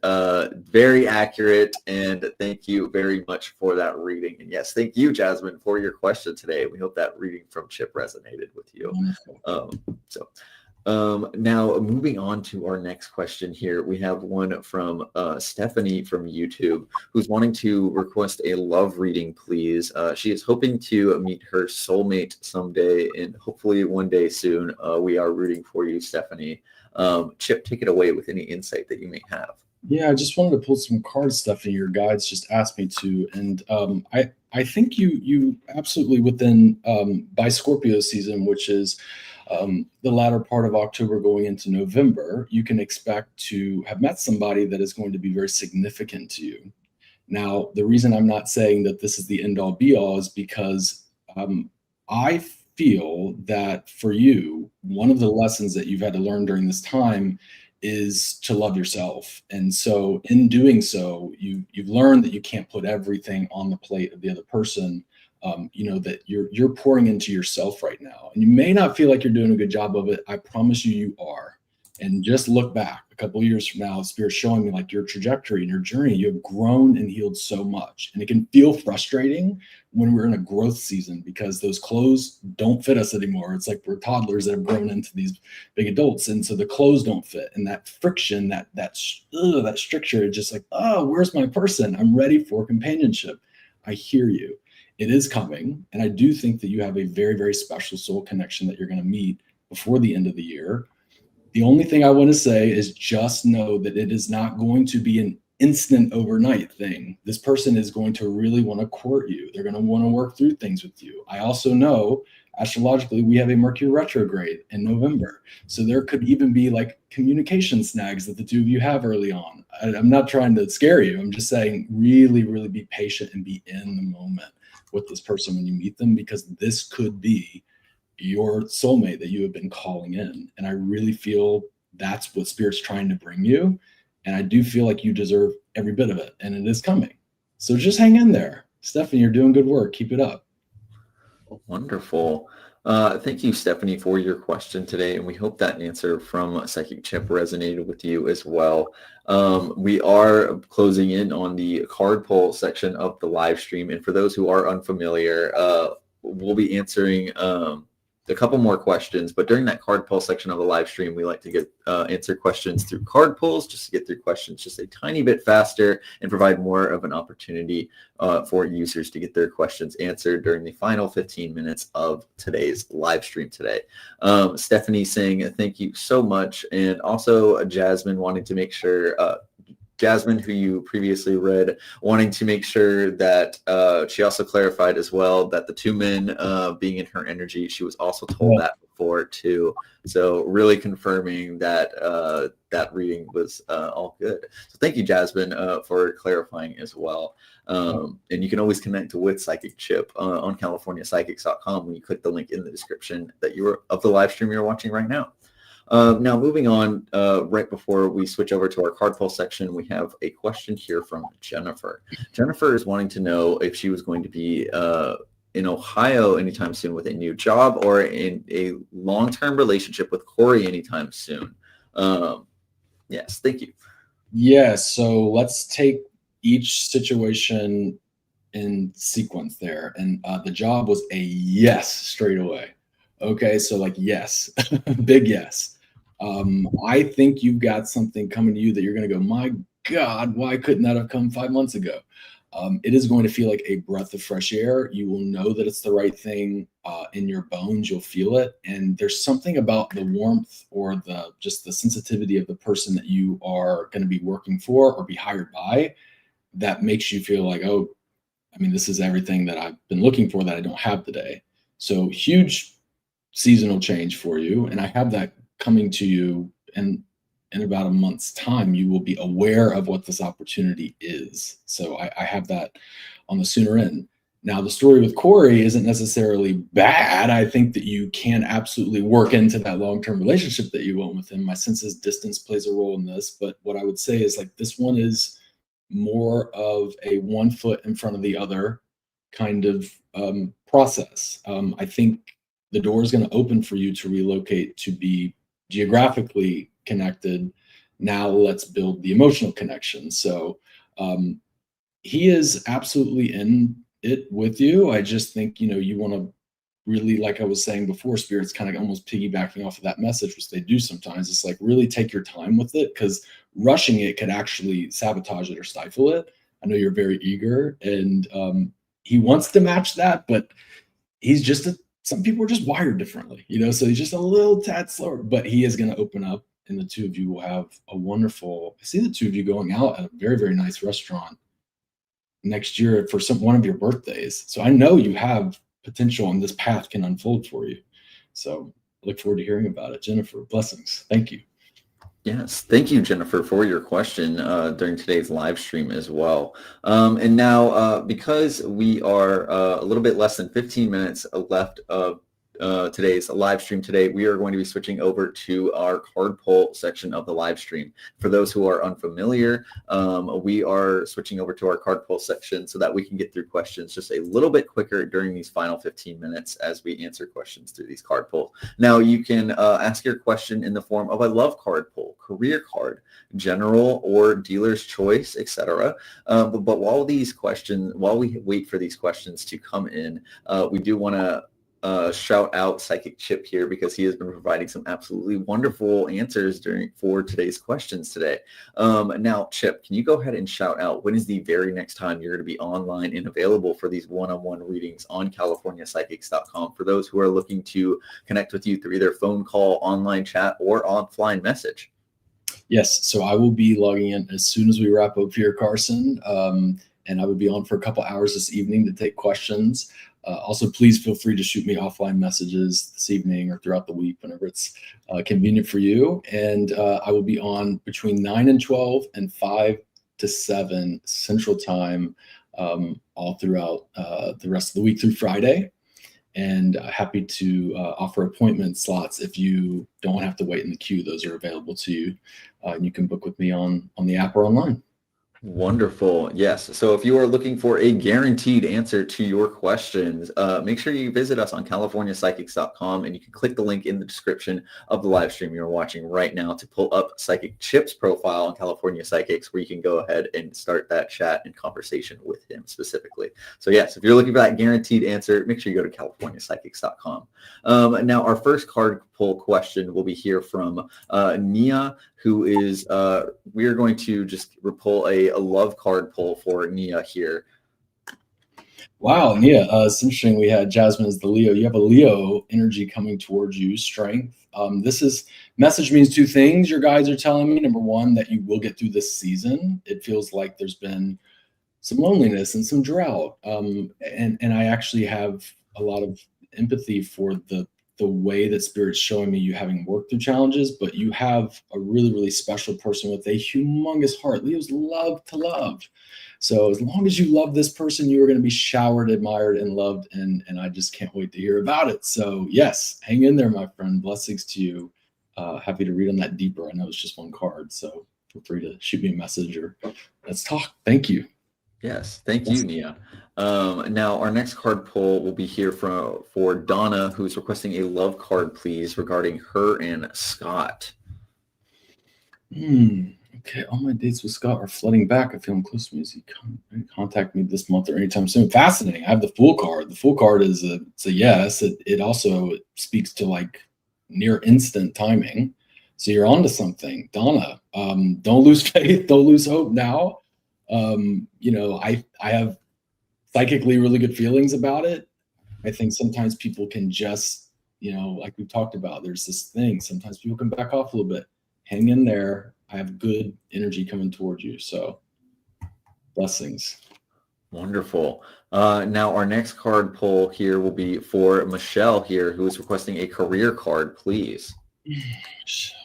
very accurate. And thank you very much for that reading. And yes, thank you, Jasmine, for your question today. We hope that reading from Chip resonated with you. Now, moving on to our next question here, we have one from Stephanie from YouTube, who's wanting to request a love reading, please. She is hoping to meet her soulmate someday, and hopefully one day soon. We are rooting for you, Stephanie. Chip, take it away with any insight that you may have. Yeah, I just wanted to pull some cards, Stephanie. Your guides just asked me to, and I think you absolutely within by Scorpio season, which is the latter part of October going into November, you can expect to have met somebody that is going to be very significant to you. Now, the reason I'm not saying that this is the end all be all is because I feel that for you, one of the lessons that you've had to learn during this time is to love yourself. And so in doing so, you've learned that you can't put everything on the plate of the other person. That you're pouring into yourself right now, and you may not feel like you're doing a good job of it. I promise you are. And just look back a couple of years from now, Spirit's showing me like your trajectory and your journey. You have grown and healed so much, and it can feel frustrating when we're in a growth season because those clothes don't fit us anymore. It's like we're toddlers that have grown into these big adults, and so the clothes don't fit, and that friction, that stricture, is just like, oh, where's my person? I'm ready for companionship. I hear you. It is coming. And I do think that you have a very, very special soul connection that you're going to meet before the end of the year. The only thing I want to say is just know that it is not going to be an instant overnight thing. This person is going to really want to court you. They're going to want to work through things with you. I also know Astrologically, we have a Mercury retrograde in November. So there could even be like communication snags that the two of you have early on. I'm not trying to scare you. I'm just saying really, really be patient and be in the moment with this person when you meet them, because this could be your soulmate that you have been calling in. And I really feel that's what Spirit's trying to bring you. And I do feel like you deserve every bit of it, and it is coming. So just hang in there. Stephanie, you're doing good work. Keep it up. Wonderful. Thank you, Stephanie, for your question today, and we hope that answer from Psychic Chip resonated with you as well. We are closing in on the card pull section of the live stream, and for those who are unfamiliar, we'll be answering a couple more questions, but during that card pull section of the live stream, we like to get answer questions through card pulls, just to get through questions just a tiny bit faster and provide more of an opportunity for users to get their questions answered during the final 15 minutes of today's live stream today. Stephanie saying thank you so much, and also Jasmine wanting to make sure Jasmine, who you previously read, wanting to make sure that she also clarified as well that the two men being in her energy, she was also told that before too. So really confirming that that reading was all good. So thank you, Jasmine, for clarifying as well. And you can always connect with Psychic Chip on CaliforniaPsychics.com when you click the link in the description that of the live stream you're watching right now. Now, moving on, right before we switch over to our card pull section, we have a question here from Jennifer. Jennifer is wanting to know if she was going to be in Ohio anytime soon with a new job, or in a long-term relationship with Corey anytime soon. Yes, thank you. Yeah, so let's take each situation in sequence there. And the job was a yes straight away. Okay, so like yes, big yes. I think you've got something coming to you that you're going to go, my God, why couldn't that have come 5 months ago? It is going to feel like a breath of fresh air. You will know that it's the right thing in your bones. You'll feel it. And there's something about the warmth or just the sensitivity of the person that you are going to be working for or be hired by that makes you feel like, oh, I mean, this is everything that I've been looking for that I don't have today. So huge seasonal change for you. And I have that coming to you in about a month's time. You will be aware of what this opportunity is. So I have that on the sooner end. Now, the story with Corey isn't necessarily bad. I think that you can absolutely work into that long-term relationship that you want with him. My sense is distance plays a role in this. But what I would say is like this one is more of a 1 foot in front of the other kind of process. I think the door is going to open for you to relocate to be geographically connected. Now let's build the emotional connection. So he is absolutely in it with you. I just think, you want to really, like I was saying before, Spirit's kind of almost piggybacking off of that message, which they do sometimes. It's like really take your time with it, because rushing it could actually sabotage it or stifle it. I know you're very eager, and he wants to match that, but he's just some people are just wired differently, so he's just a little tad slower, but he is going to open up, and the two of you will have a wonderful, I see the two of you going out at a very, very nice restaurant next year for one of your birthdays. So I know you have potential and this path can unfold for you. So I look forward to hearing about it. Jennifer, blessings. Thank you. Yes, thank you, Jennifer, for your question during today's live stream as well. And now, because we are a little bit less than 15 minutes left of today's live stream today, we are going to be switching over to our card pull section of the live stream. For those who are unfamiliar, we are switching over to our card pull section so that we can get through questions just a little bit quicker during these final 15 minutes as we answer questions through these card pulls. Now, you can ask your question in the form of a love card pull, career card, general or dealer's choice, etc. But while we wait for these questions to come in, we do want to shout out Psychic Chip here, because he has been providing some absolutely wonderful answers for today's questions today. Now, Chip, can you go ahead and shout out when is the very next time you're going to be online and available for these one-on-one readings on CaliforniaPsychics.com for those who are looking to connect with you through either phone call, online chat, or offline message? Yes, so I will be logging in as soon as we wrap up here, Carson, and I will be on for a couple hours this evening to take questions. Also, please feel free to shoot me offline messages this evening or throughout the week, whenever it's convenient for you. And I will be on between 9 and 12 and 5 to 7 Central Time, all throughout the rest of the week through Friday. And happy to offer appointment slots if you don't have to wait in the queue. Those are available to you. And you can book with me on the app or online. Wonderful. Yes. So if you are looking for a guaranteed answer to your questions, make sure you visit us on californiapsychics.com, and you can click the link in the description of the live stream you're watching right now to pull up Psychic Chip's profile on California Psychics, where you can go ahead and start that chat and conversation with him specifically. So yes, if you're looking for that guaranteed answer, make sure you go to californiapsychics.com. Now our first card pull question will be here from Nia, who is, we are going to just pull a love card pull for Nia here. Wow, Nia, it's interesting. We had Jasmine as the Leo. You have a Leo energy coming towards you, strength. This is, message means two things. Your guides are telling me, number one, that you will get through this season. It feels like there's been some loneliness and some drought. And I actually have a lot of empathy for the way that Spirit's showing me you having worked through challenges, but you have a really, really special person with a humongous heart. Leos love to love. So as long as you love this person, you are going to be showered, admired, and loved. And I just can't wait to hear about it. So yes, hang in there, my friend. Blessings to you. Happy to read on that deeper. I know it's just one card, so feel free to shoot me a message or let's talk. Thank you. Yes, thank you, Nia. Now, our next card pull will be here for Donna, who's requesting a love card, please, regarding her and Scott. Okay, all my dates with Scott are flooding back. I feel him close to me. Is he contact me this month or anytime soon? Fascinating. I have the Fool card. The Fool card is it's a yes. It also speaks to like near instant timing. So you're onto something, Donna. Don't lose faith. Don't lose hope now. I have psychically really good feelings about it. I think sometimes people can just, like we've talked about, there's this thing. Sometimes people can back off a little bit. Hang in there. I have good energy coming towards you. So blessings. Wonderful. Now our next card pull here will be for Michelle here, who is requesting a career card, please. Michelle.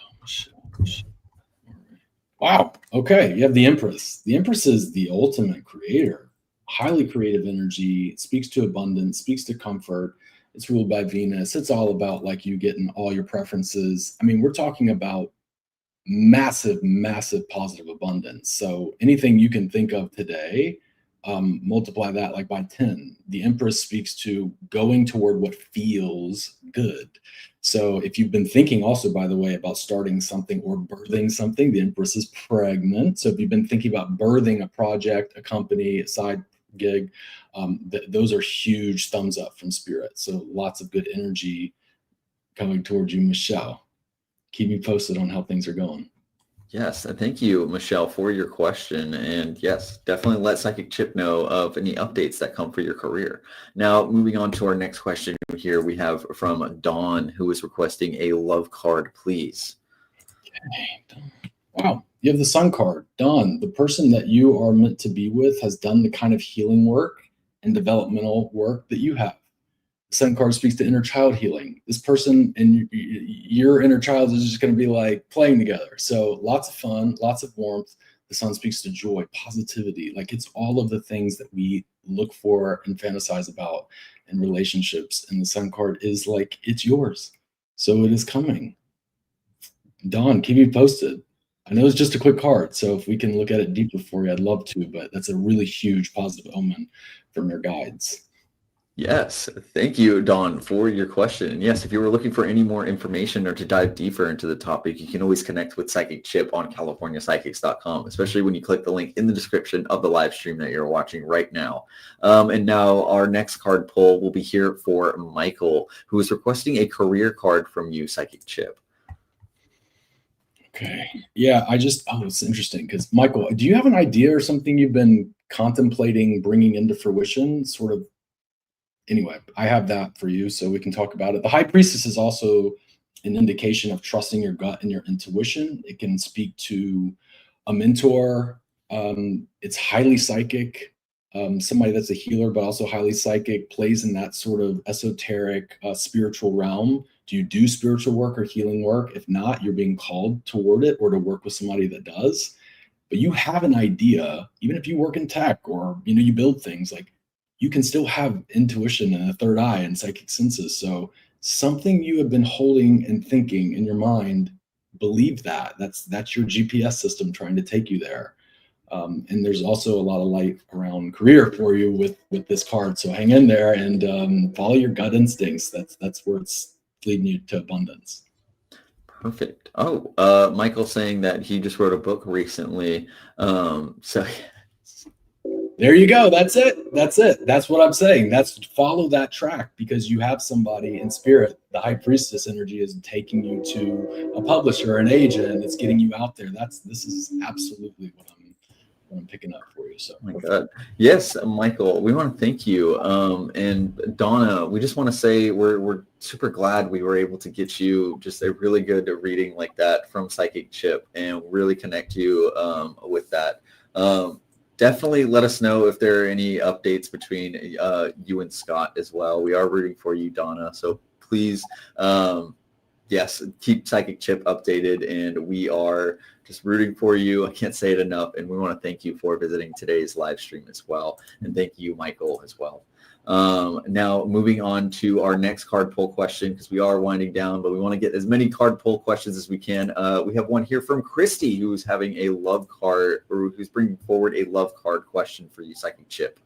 Wow. Okay. You have the Empress. The Empress is the ultimate creator. Highly creative energy. It speaks to abundance, speaks to comfort. It's ruled by Venus. It's all about like you getting all your preferences. I mean, we're talking about massive, massive positive abundance. So anything you can think of today, multiply that like by 10. The Empress speaks to going toward what feels good. So if you've been thinking also, by the way, about starting something or birthing something, the Empress is pregnant. So if you've been thinking about birthing a project, a company, a side gig, those are huge thumbs up from Spirit. So lots of good energy coming towards you, Michelle. Keep me posted on how things are going. Yes, thank you, Michelle, for your question. And yes, definitely let Psychic Chip know of any updates that come for your career. Now, moving on to our next question here, we have from Dawn, who is requesting a love card, please. Okay. Wow, you have the Sun card. Dawn, the person that you are meant to be with has done the kind of healing work and developmental work that you have. The Sun card speaks to inner child healing. This person and your inner child is just going to be like playing together. So lots of fun, lots of warmth. The Sun speaks to joy, positivity. Like it's all of the things that we look for and fantasize about in relationships. And the Sun card is like, it's yours. So it is coming. Dawn, keep me posted. I know it's just a quick card. So if we can look at it deeper for you, I'd love to, but that's a really huge positive omen from your guides. Yes, thank you, Dawn, for your question. And yes, if you were looking for any more information or to dive deeper into the topic, you can always connect with Psychic Chip on californiapsychics.com, especially when you click the link in the description of the live stream that you're watching right now. And now our next card pull will be here for Michael, who is requesting a career card from you, Psychic Chip. Okay. Yeah, it's interesting because Michael, do you have an idea or something you've been contemplating bringing into fruition? Sort of. Anyway, I have that for you, so we can talk about it. The High Priestess is also an indication of trusting your gut and your intuition. It can speak to a mentor. It's highly psychic. somebody that's a healer, but also highly psychic, plays in that sort of esoteric, spiritual realm. Do you do spiritual work or healing work? If not, you're being called toward it or to work with somebody that does. But you have an idea, even if you work in tech or, you build things, like you can still have intuition and a third eye and psychic senses. So something you have been holding and thinking in your mind, believe that. That's your GPS system trying to take you there. And there's also a lot of light around career for you with this card. So hang in there and follow your gut instincts. That's where it's leading you to abundance. Perfect. Oh, Michael saying that he just wrote a book recently. So there you go. That's it. That's what I'm saying. That's follow that track, because you have somebody in spirit. The high priestess energy is taking you to a publisher, an agent. It's getting you out there. This is absolutely what I'm picking up for you. So, oh my God. Yes, Michael, we want to thank you. And Donna, we just want to say we're super glad we were able to get you just a really good reading like that from Psychic Chip and really connect you with that. Definitely let us know if there are any updates between you and Scott as well. We are rooting for you, Donna. So please, yes, keep Psychic Chip updated, and we are just rooting for you. I can't say it enough, and we want to thank you for visiting today's live stream as well, and thank you, Michael, as well. Now, moving on to our next card pull question, because we are winding down, but we want to get as many card pull questions as we can. We have one here from Christy, who's having a love card, or who's bringing forward a love card question for you, Psychic Chip.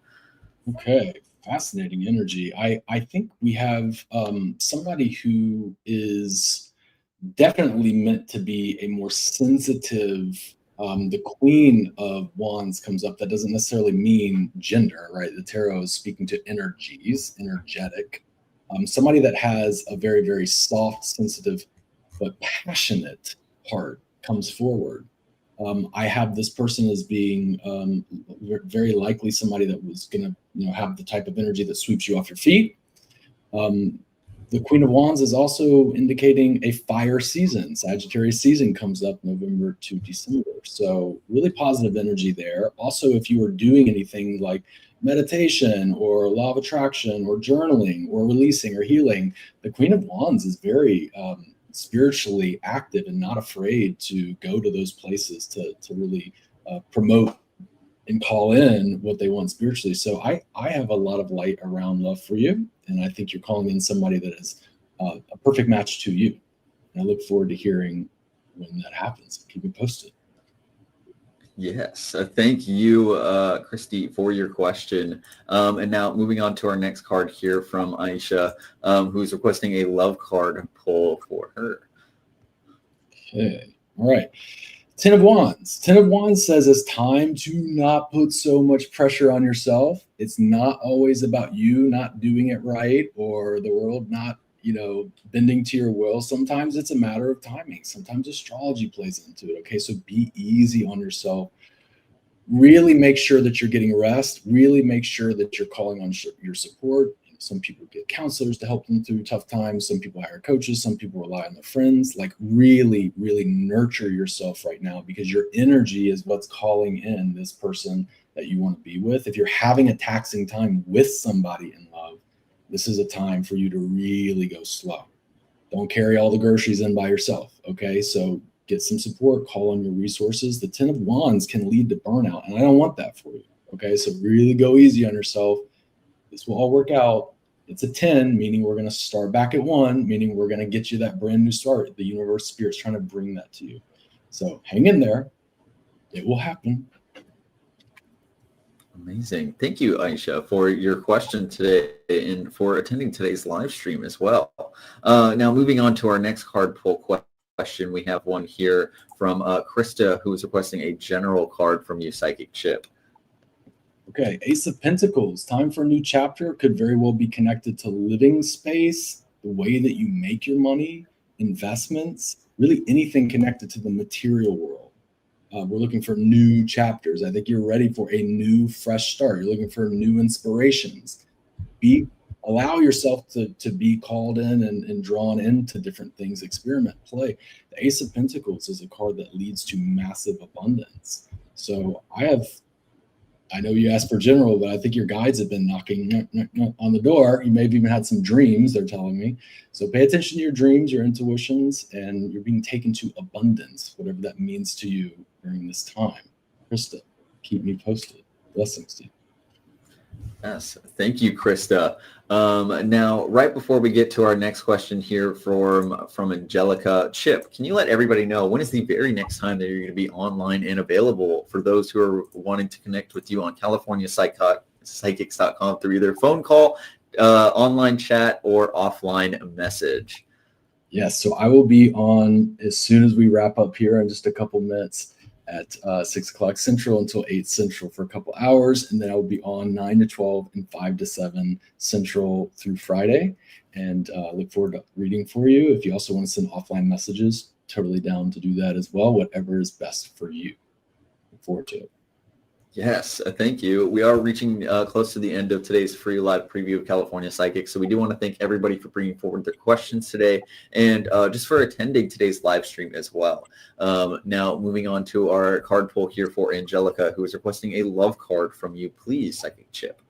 Okay, fascinating energy. I think we have somebody who is definitely meant to be a more sensitive. The Queen of Wands comes up. That doesn't necessarily mean gender, right? The tarot is speaking to energies, energetic. Somebody that has a very, very soft, sensitive, but passionate heart comes forward. I have this person as being very likely somebody that was going to, have the type of energy that sweeps you off your feet. The Queen of Wands is also indicating a fire season. Sagittarius season comes up November to December. So really positive energy there. Also, if you are doing anything like meditation or law of attraction or journaling or releasing or healing, the Queen of Wands is very spiritually active and not afraid to go to those places to really promote and call in what they want spiritually. So I have a lot of light around love for you. And I think you're calling in somebody that is a perfect match to you. And I look forward to hearing when that happens. Keep me posted. Yes, thank you, Christy, for your question. And now moving on to our next card here from Aisha, who's requesting a love card pull for her. Okay, all right. Ten of Wands. Ten of Wands says it's time to not put so much pressure on yourself. It's not always about you not doing it right or the world not, bending to your will. Sometimes it's a matter of timing. Sometimes astrology plays into it. Okay, so be easy on yourself. Really make sure that you're getting rest. Really make sure that you're calling on your support. Some people get counselors to help them through tough times. Some people hire coaches. Some people rely on their friends. Like really, really nurture yourself right now, because your energy is what's calling in this person that you want to be with. If you're having a taxing time with somebody in love, this is a time for you to really go slow. Don't carry all the groceries in by yourself. Okay, so get some support. Call on your resources. The Ten of Wands can lead to burnout, and I don't want that for you. Okay, so really go easy on yourself. This will all work out. It's a 10, meaning we're going to start back at 1, meaning we're going to get you that brand new start. The universe, spirit's trying to bring that to you. So hang in there. It will happen. Amazing. Thank you, Aisha, for your question today and for attending today's live stream as well. Now, moving on to our next card pull question, we have one here from Krista, who is requesting a general card from you, Psychic Chip. Okay, Ace of Pentacles, time for a new chapter. Could very well be connected to living space, the way that you make your money, investments, really anything connected to the material world. We're looking for new chapters. I think you're ready for a new, fresh start. You're looking for new inspirations. Allow yourself to be called in and drawn into different things. Experiment, play. The Ace of Pentacles is a card that leads to massive abundance. So I have I know you asked for general, but I think your guides have been knocking on the door. You may have even had some dreams, they're telling me. So pay attention to your dreams, your intuitions, and you're being taken to abundance, whatever that means to you during this time. Krista, keep me posted. Blessings to you. Yes, thank you, Krista. Now, right before we get to our next question here from Angelica, Chip, can you let everybody know when is the very next time that you're going to be online and available for those who are wanting to connect with you on CaliforniaPsychics.com through either phone call, online chat, or offline message? Yes, so I will be on as soon as we wrap up here in just a couple minutes at 6 o'clock Central until 8 Central for a couple hours. And then I will be on 9 to 12 and 5 to 7 Central through Friday. And look forward to reading for you. If you also want to send offline messages, totally down to do that as well. Whatever is best for you. Look forward to it. Yes, thank you. We are reaching close to the end of today's free live preview of California Psychics. So we do want to thank everybody for bringing forward their questions today and just for attending today's live stream as well. Now, moving on to our card pull here for Angelica, who is requesting a love card from you. Please, Psychic Chip.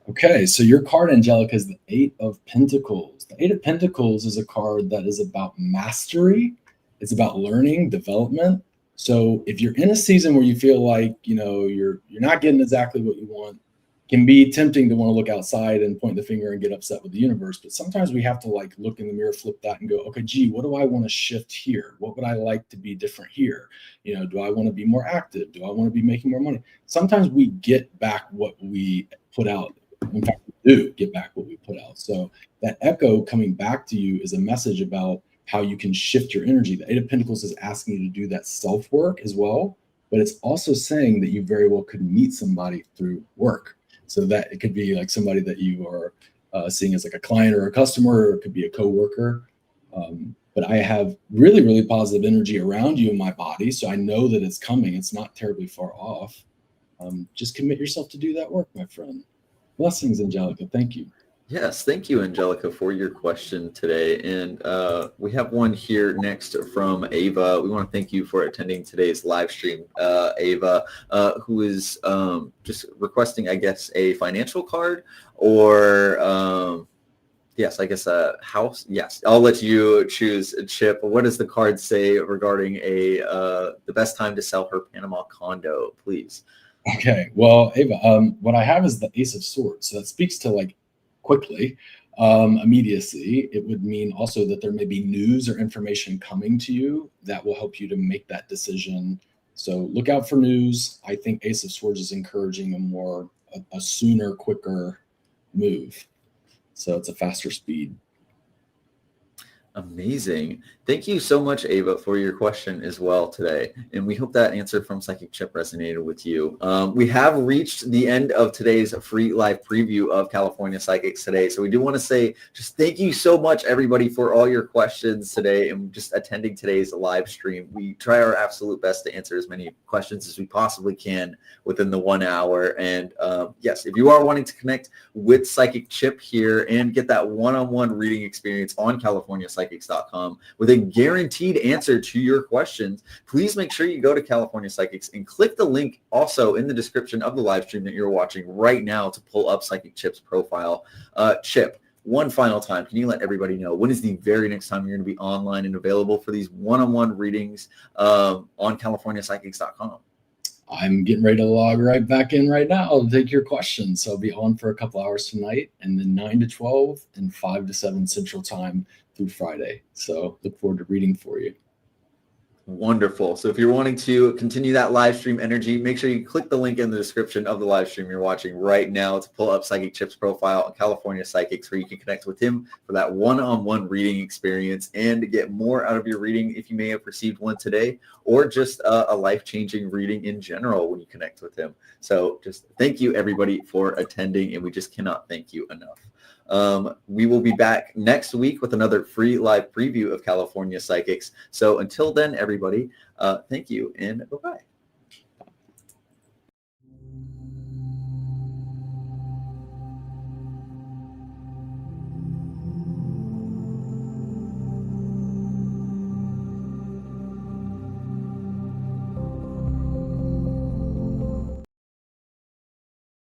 Okay, so your card, Angelica, is the 8 of Pentacles. The 8 of Pentacles is a card that is about mastery. It's about learning, development. So if you're in a season where you feel like, you're not getting exactly what you want, it can be tempting to want to look outside and point the finger and get upset with the universe. But sometimes we have to look in the mirror, flip that and go, okay, gee, what do I want to shift here? What would I like to be different here? Do I want to be more active? Do I want to be making more money? Sometimes we get back what we put out. In fact, we do get back what we put out. So that echo coming back to you is a message about how you can shift your energy. The 8 of Pentacles is asking you to do that self-work as well, but it's also saying that you very well could meet somebody through work. So that it could be somebody that you are seeing as a client or a customer, or it could be a coworker. But I have really, really positive energy around you in my body. So I know that it's coming. It's not terribly far off. Just commit yourself to do that work, my friend. Blessings, Angelica. Thank you. Yes, thank you, Angelica, for your question today. And we have one here next from Ava. We want to thank you for attending today's live stream, Ava, who is just requesting, I guess, a financial card or, yes, I guess a house. Yes, I'll let you choose, Chip. What does the card say regarding the best time to sell her Panama condo, please? Okay, well, Ava, what I have is the Ace of Swords. So that speaks to quickly, immediacy. It would mean also that there may be news or information coming to you that will help you to make that decision. So look out for news. I think Ace of Swords is encouraging a sooner, quicker move. So it's a faster speed. Amazing. Thank you so much, Ava, for your question as well today. And we hope that answer from Psychic Chip resonated with you. We have reached the end of today's free live preview of California Psychics today. So we do want to say just thank you so much, everybody, for all your questions today and just attending today's live stream. We try our absolute best to answer as many questions as we possibly can within the 1 hour. And yes, if you are wanting to connect with Psychic Chip here and get that one-on-one reading experience on CaliforniaPsychics.com with a guaranteed answer to your questions, please make sure you go to California Psychics and click the link also in the description of the live stream that you're watching right now to pull up Psychic Chip's profile. Chip, one final time, can you let everybody know when is the very next time you're going to be online and available for these one-on-one readings on CaliforniaPsychics.com? I'm getting ready to log right back in right now to take your questions. So I'll be on for a couple hours tonight, and then 9 to 12 and 5 to 7 Central Time through Friday. So look forward to reading for you. Wonderful. So if you're wanting to continue that live stream energy, make sure you click the link in the description of the live stream you're watching right now to pull up Psychic Chip's profile on California Psychics, where you can connect with him for that one-on-one reading experience and to get more out of your reading if you may have received one today, or just a life-changing reading in general when you connect with him. So just thank you, everybody, for attending, and we just cannot thank you enough. We will be back next week with another free live preview of California Psychics. So until then, everybody, thank you and bye-bye.